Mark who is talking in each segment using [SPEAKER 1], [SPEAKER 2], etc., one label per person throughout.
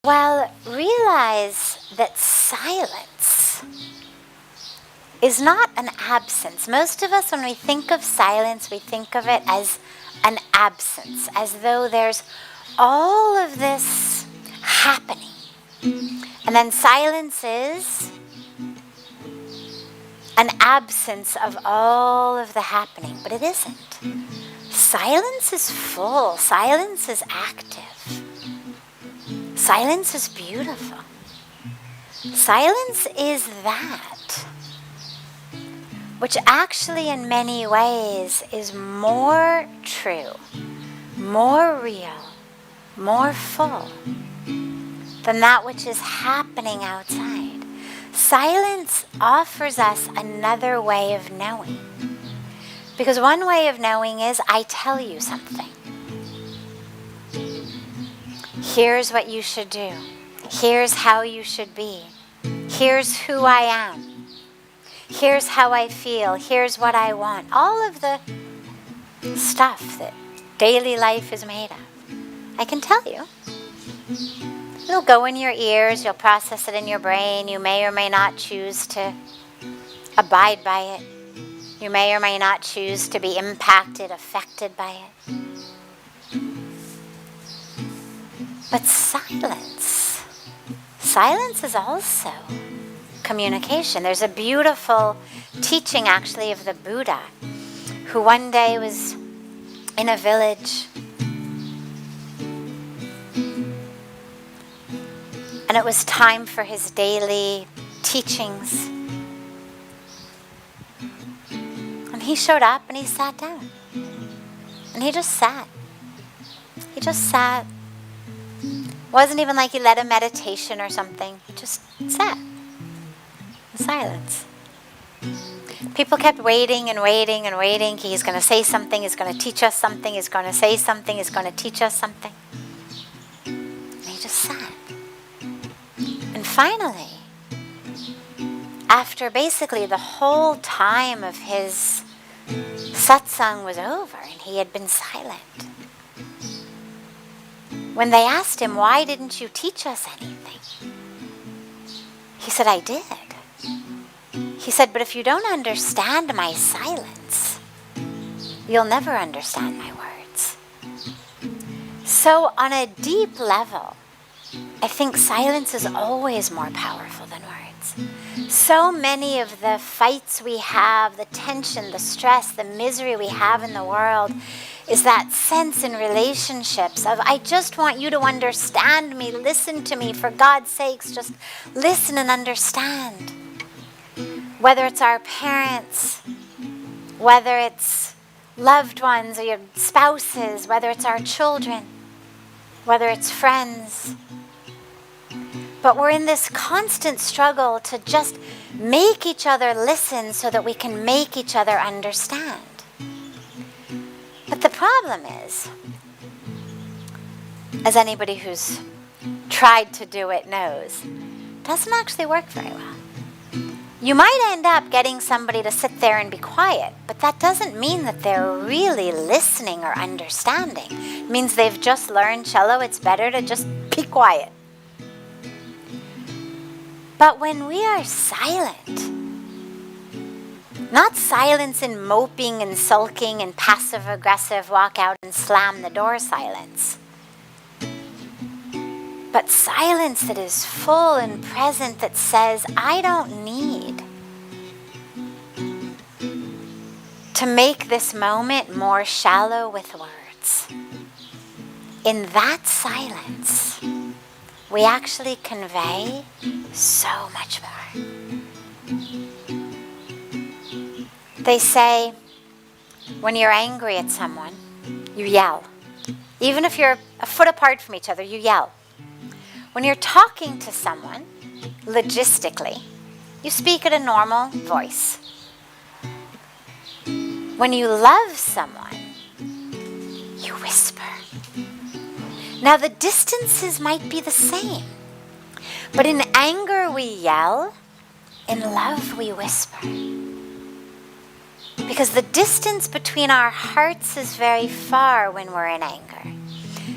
[SPEAKER 1] Well, realize that silence is not an absence. Most of us, when we think of silence, we think of it as an absence, as though there's all of this happening. And then silence is an absence of all of the happening, but it isn't. Silence is full. Silence is active. Silence is beautiful. Silence is that which actually in many ways is more true, more real, more full than that which is happening outside. Silence offers us another way of knowing. Because one way of knowing is I tell you something. Here's what you should do. Here's how you should be. Here's who I am. Here's how I feel. Here's what I want. All of the stuff that daily life is made of. I can tell you. It'll go in your ears. You'll process it in your brain. You may or may not choose to abide by it. You may or may not choose to be impacted, affected by it. But silence is also communication. There's a beautiful teaching actually of the Buddha, who one day was in a village and it was time for his daily teachings. And he showed up and he sat down. And he just sat. He just sat. Wasn't even like he led a meditation or something. He just sat in silence. People kept waiting and waiting and waiting. He's going to say something. He's going to teach us something. He's going to say something. He's going to teach us something. And he just sat. And finally, after basically the whole time of his satsang was over and he had been silent, when they asked him, why didn't you teach us anything? He said, I did. He said, but if you don't understand my silence, you'll never understand my words. So on a deep level, I think silence is always more powerful than words. So many of the fights we have, the tension, the stress, the misery we have in the world is that sense in relationships of, I just want you to understand me, listen to me, for God's sakes, just listen and understand. Whether it's our parents, whether it's loved ones or your spouses, whether it's our children, whether it's friends. But we're in this constant struggle to just make each other listen so that we can make each other understand. But the problem is, as anybody who's tried to do it knows, it doesn't actually work very well. You might end up getting somebody to sit there and be quiet, but that doesn't mean that they're really listening or understanding. It means they've just learned cello, it's better to just be quiet. But when we are silent, not silence in moping and sulking and passive-aggressive walk out and slam the door silence, but silence that is full and present, that says, I don't need to make this moment more shallow with words. In that silence, we actually convey so much more. They say, when you're angry at someone, you yell. Even if you're a foot apart from each other, you yell. When you're talking to someone, logistically, you speak at a normal voice. When you love someone, you whisper. Now the distances might be the same, but in anger we yell, in love we whisper. Because the distance between our hearts is very far when we're in anger.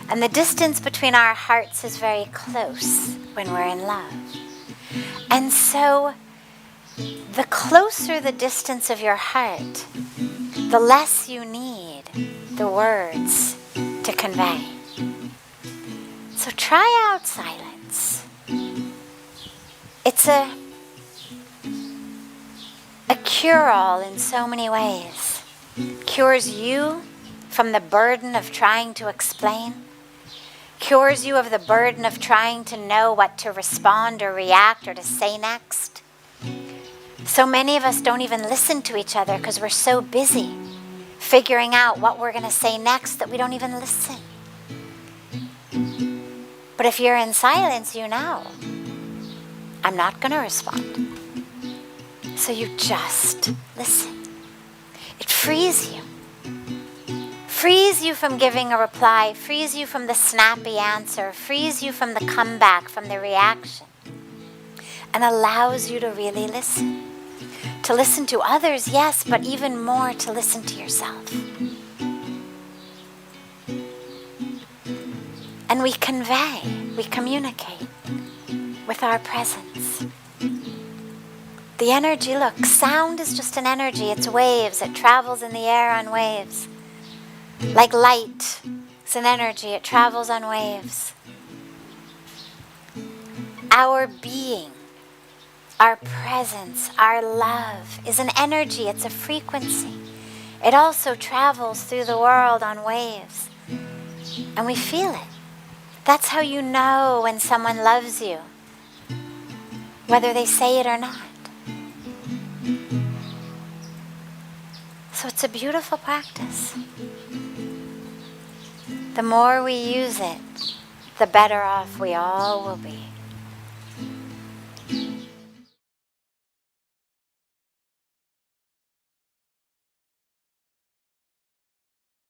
[SPEAKER 1] And the distance between our hearts is very close when we're in love. And so, the closer the distance of your heart, the less you need the words to convey. So try out silence. It's a cure-all in so many ways. Cures you from the burden of trying to explain. Cures you of the burden of trying to know what to respond or react or to say next. So many of us don't even listen to each other because we're so busy figuring out what we're going to say next that we don't even listen. But if you're in silence, you know, I'm not going to respond. So you just listen. It frees you. Frees you from giving a reply, frees you from the snappy answer, frees you from the comeback, from the reaction, and allows you to really listen. To listen to others, yes, but even more to listen to yourself. And we convey, we communicate with our presence. The energy, look, sound is just an energy. It's waves. It travels in the air on waves. Like light, it's an energy. It travels on waves. Our being, our presence, our love is an energy. It's a frequency. It also travels through the world on waves. And we feel it. That's how you know when someone loves you, whether they say it or not. So it's a beautiful practice. The more we use it, the better off we all will be.